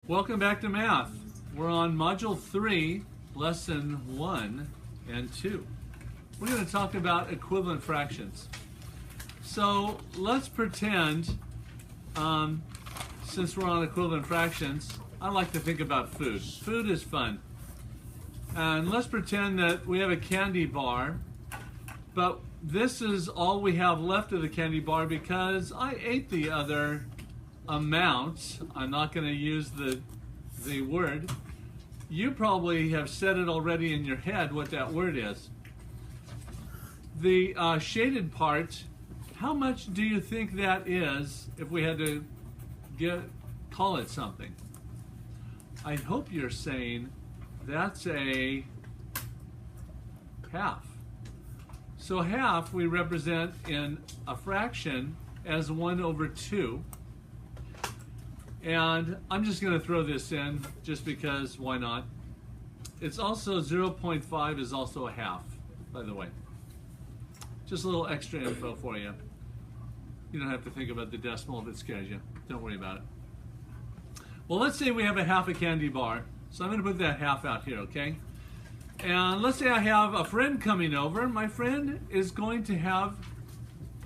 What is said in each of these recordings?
Welcome back to math. We're on Module 3, Lesson 1 and 2. We're going to talk about equivalent fractions. So let's pretend, since we're on equivalent fractions, I like to think about food. Food is fun. And let's pretend that we have a candy bar, but this is all we have left of the candy bar because I ate the other amount. I'm not going to use the word. You probably have said it already in your head what that word is. The shaded part, how much do you think that is if we had to call it something? I hope you're saying that's a half. So half we represent in a fraction as 1 over 2. And I'm just going to throw this in just because, why not? It's also 0.5 is also a half, by the way. Just a little extra info for you. You don't have to think about the decimal if it scares you. Don't worry about it. Well, let's say we have a half a candy bar. So I'm going to put that half out here, okay? And let's say I have a friend coming over. My friend is going to have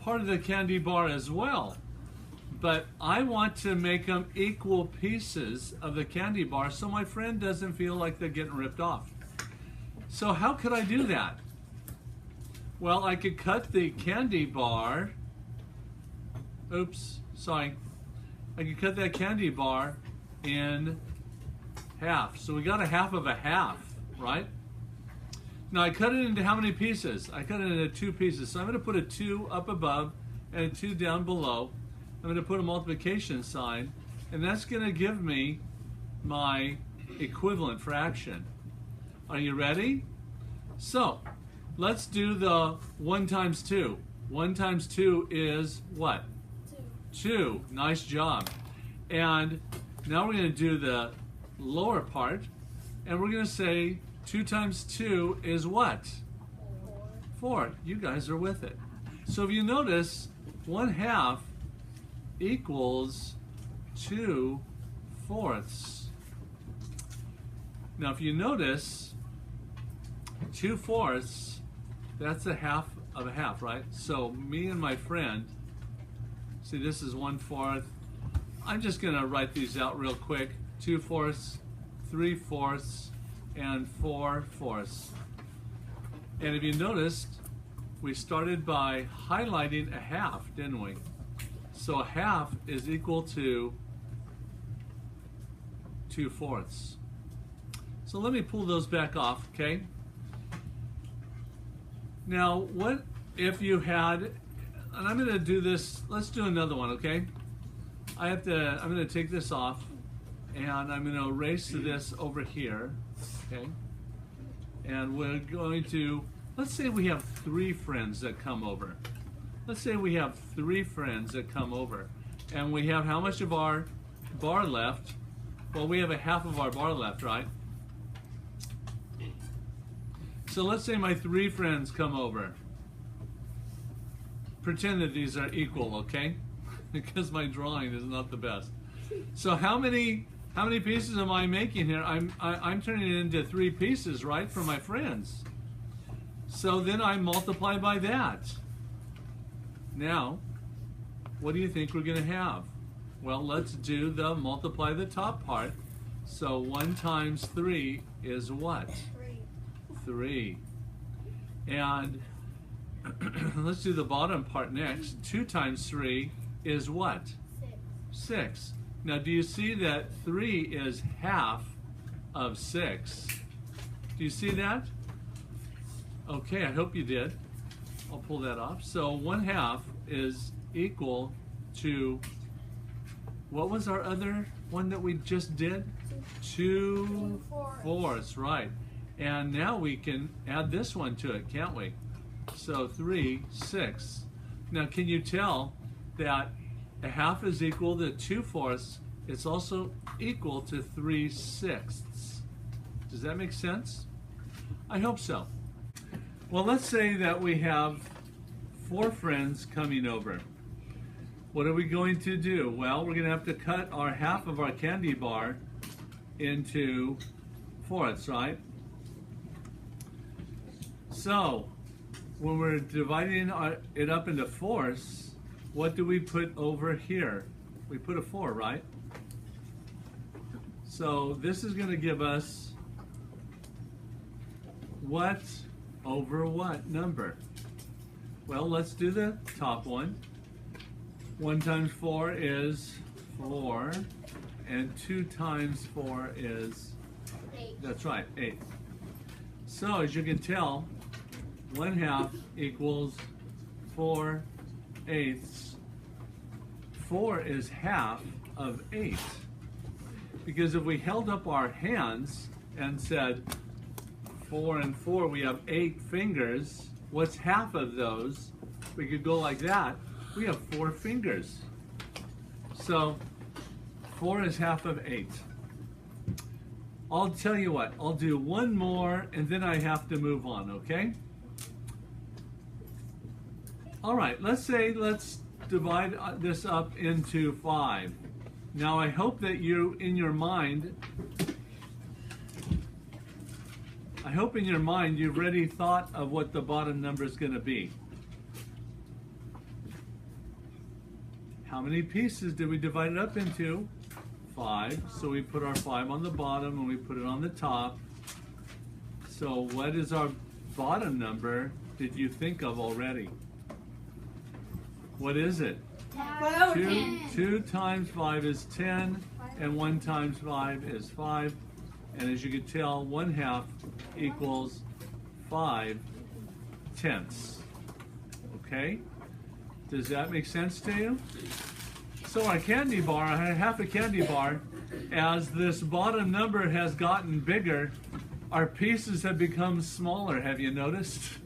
part of the candy bar as well. But I want to make them equal pieces of the candy bar so my friend doesn't feel like they're getting ripped off. So how could I do that? Well, I could cut the candy bar. Oops, sorry. I could cut that candy bar in half. So we got a half of a half, right? Now I cut it into how many pieces? I cut it into 2 pieces. So I'm going to put a 2 up above and a 2 down below. I'm going to put a multiplication sign, and that's going to give me my equivalent fraction. Are you ready? So, let's do the 1 times 2. 1 times 2 is what? 2. Nice job. And now we're going to do the lower part, and we're going to say 2 times 2 is what? 4. You guys are with it. So if you notice, 1/2 equals 2/4. Now if you notice, 2/4, that's a half of a half, right? So me and my friend, see this is 1/4. I'm just gonna write these out real quick. 2/4, 3/4, and 4/4. And if you noticed, we started by highlighting a half, didn't we? So a half is equal to 2/4. So let me pull those back off, okay? Now, what if you had, and I'm going to do this, let's do another one, okay? I'm going to take this off, and I'm going to erase this over here, okay? And we're going to, let's say we have 3 friends that come over. Let's say we have 3 friends that come over, and we have how much of our bar left? Well, we have a half of our bar left, right? So let's say my 3 friends come over. Pretend that these are equal, okay? Because my drawing is not the best. So how many pieces am I making here? I'm turning it into 3 pieces, right, for my friends. So then I multiply by that. Now, what do you think we're going to have? Well, let's do the multiply the top part. So 1 times 3 is what? 3. And let's do the bottom part next. 2 times 3 is what? 6. Now, do you see that 3 is half of 6? Do you see that? Okay, I hope you did. I'll pull that off. So 1/2 is equal to, what was our other one that we just did? 2/4, right. And now we can add this one to it, can't we? So 3/6. Now can you tell that a half is equal to 2/4? It's also equal to 3/6. Does that make sense? I hope so. Well, let's say that we have 4 friends coming over. What are we going to do? Well, we're going to have to cut our half of our candy bar into fourths, right? So when we're dividing it up into fourths, what do we put over here? We put a 4, right? So this is going to give us what over what number? Well, let's do the top one. 1 times 4 is 4, and 2 times 4 is, 8. that's right, 8. So as you can tell, 1/2 equals 4/8. 4 is half of 8. Because if we held up our hands and said 4 and 4, we have 8 fingers, what's half of those? We could go like that. We have 4 fingers. So 4 is half of 8. I'll tell you what, I'll do one more and then I have to move on, okay? All right, let's divide this up into 5. Now I hope that you, in your mind, you've already thought of what the bottom number is going to be. How many pieces did we divide it up into? 5. So we put our 5 on the bottom and we put it on the top. So what is our bottom number did you think of already? What is it? 2 times 5 is 10, and 1 times 5 is 5. And as you can tell, 1/2 equals 5/10. Okay? Does that make sense to you? So our candy bar, half a candy bar, as this bottom number has gotten bigger, our pieces have become smaller. Have you noticed?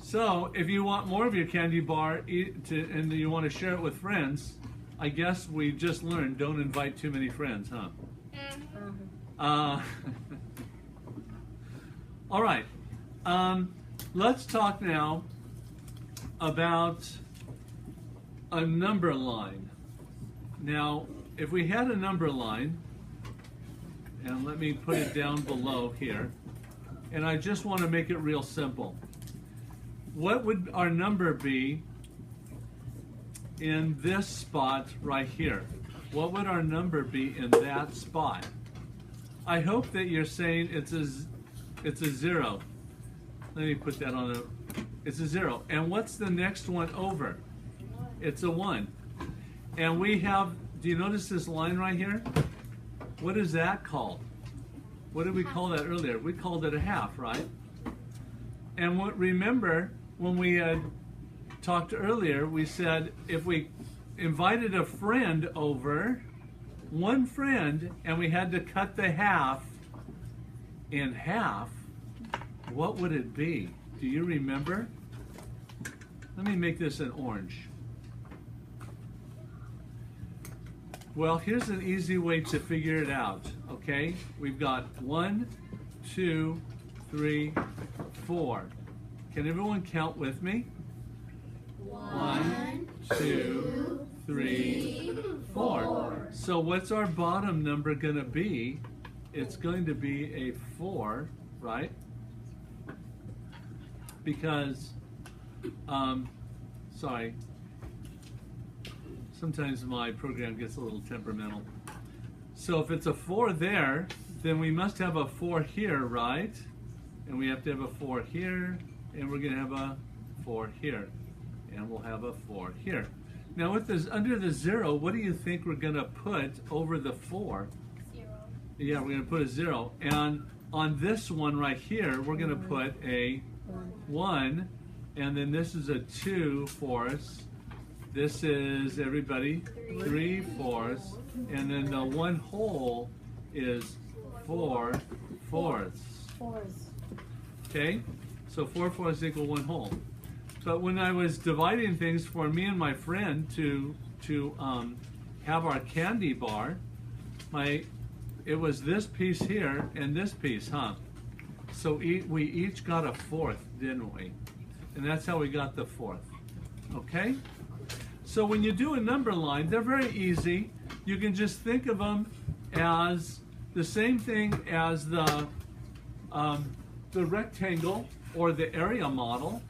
So if you want more of your candy bar and you want to share it with friends, I guess we just learned don't invite too many friends, huh? All right. Let's talk now about a number line. Now, if we had a number line, and let me put it down below here, and I just want to make it real simple. What would our number be in this spot right here? What would our number be in that spot? I hope that you're saying it's a 0. Let me put that on it's a 0. And what's the next one over? It's a 1. And we have, do you notice this line right here? What is that called? What did we call that earlier? We called it a half, right? And remember, when we had talked earlier, we said if we invited a friend over, one friend, and we had to cut the half in half, what would it be? Do you remember? Let me make this an orange. Well, here's an easy way to figure it out, okay? We've got 1, 2, 3, 4. Can everyone count with me? 1, 2, 3, 4. So what's our bottom number going to be? It's going to be a 4, right? Because, sorry, sometimes my program gets a little temperamental. So if it's a 4 there, then we must have a 4 here, right? And we have to have a 4 here, and we're going to have a 4 here. And we'll have a 4 here. Now with this, under the 0, what do you think we're going to put over the 4? 0. Yeah, we're going to put a 0. And on this one right here, we're going to put a 1. And then this is a 2 fourths. This is, everybody, 3 fourths. And then the 1 whole is 4 fourths. Okay? So 4 fourths equal 1 whole. But when I was dividing things for me and my friend to have our candy bar, it was this piece here and this piece, huh? So we each got a 4th, didn't we? And that's how we got the 4th. Okay? So when you do a number line, they're very easy. You can just think of them has the same thing as the rectangle or the area model,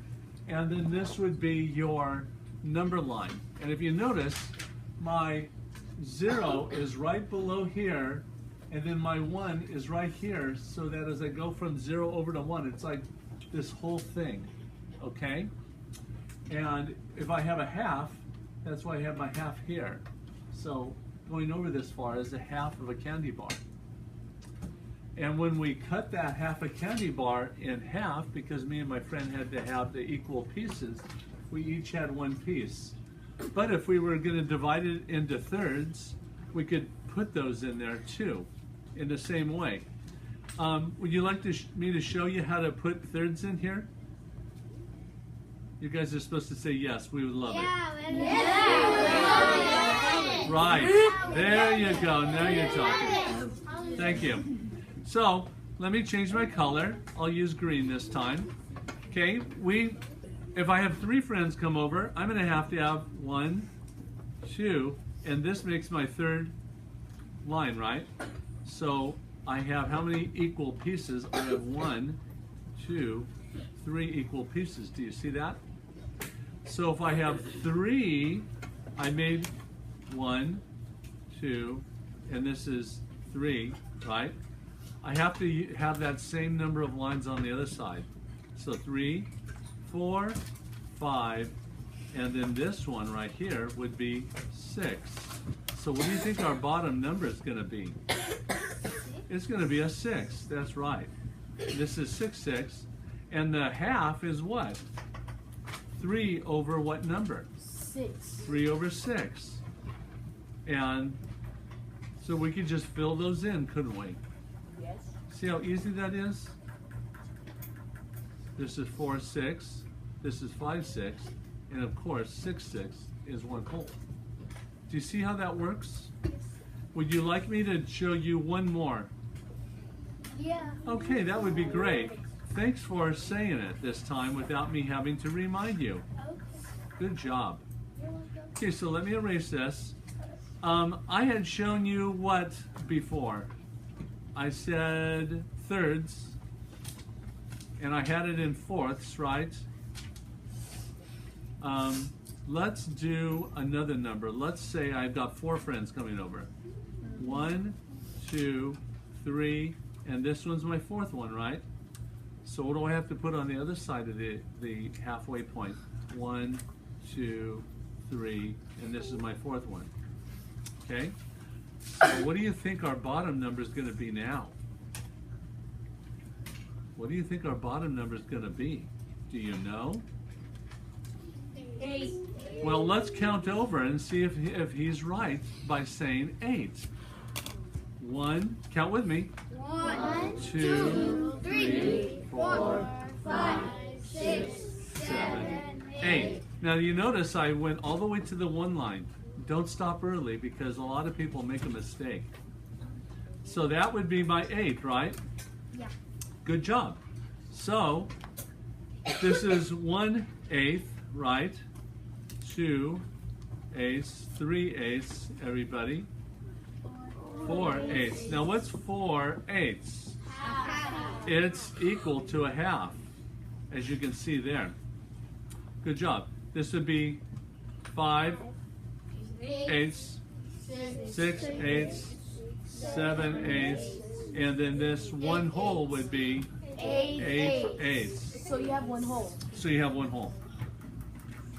and then this would be your number line. And if you notice, my 0 is right below here, and then my 1 is right here, so that as I go from 0 over to 1, it's like this whole thing, okay? And if I have a half, that's why I have my half here. So going over this far is a half of a candy bar. And when we cut that half a candy bar in half, because me and my friend had to have the equal pieces, we each had one piece. But if we were going to divide it into thirds, we could put those in there too, in the same way. Would you like me to show you how to put thirds in here? You guys are supposed to say yes. We would love it. Yeah. Right. There you go. Now you're talking. Thank you. So let me change my color. I'll use green this time. Okay. If I have 3 friends come over, I'm going to have 1, 2, and this makes my third line, right? So I have how many equal pieces? I have 1, 2, 3 equal pieces. Do you see that? So if I have 3, I made 1, 2, and this is 3, right? I have to have that same number of lines on the other side. So 3, 4, 5, and then this one right here would be 6. So what do you think our bottom number is going to be? It's going to be a 6. That's right. This is 6, 6. And the half is what? 3 over what number? 6. 3 over 6. And so we could just fill those in, couldn't we? Yes. See how easy that is? This is 4, 6. This is 5, 6. And of course, 6, 6 is one whole. Do you see how that works? Would you like me to show you one more? Yeah. Okay, that would be great. Thanks for saying it this time without me having to remind you. Good job. Okay, so let me erase this. I had shown you what before? I said thirds, and I had it in fourths, right? Let's do another number. Let's say I've got 4 friends coming over. 1, 2, 3, and this one's my 4th one, right? So what do I have to put on the other side of the halfway point? 1, 2, 3, and this is my 4th one. Okay? So what do you think our bottom number is going to be now? What do you think our bottom number is going to be? Do you know? 8. Well, let's count over and see if he's right by saying 8. 1, count with me. 1, 2, 3, 4, 5, 6, 7, 8. Now you notice I went all the way to the 1 line. Don't stop early because a lot of people make a mistake. So that would be my 8, right? Yeah. Good job. So this is 1/8, right? 2/8, 3/8, everybody. 4/8. Now what's 4/8? It's equal to a half, as you can see there. Good job. This would be 5/8, 6/8, 7/8, and then this one whole would be 8/8. So you have one whole. So you have one whole.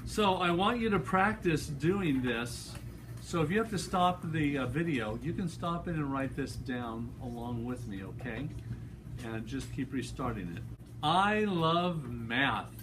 So I want you to practice doing this. So if you have to stop the video, you can stop it and write this down along with me, okay? And just keep restarting it. I love math.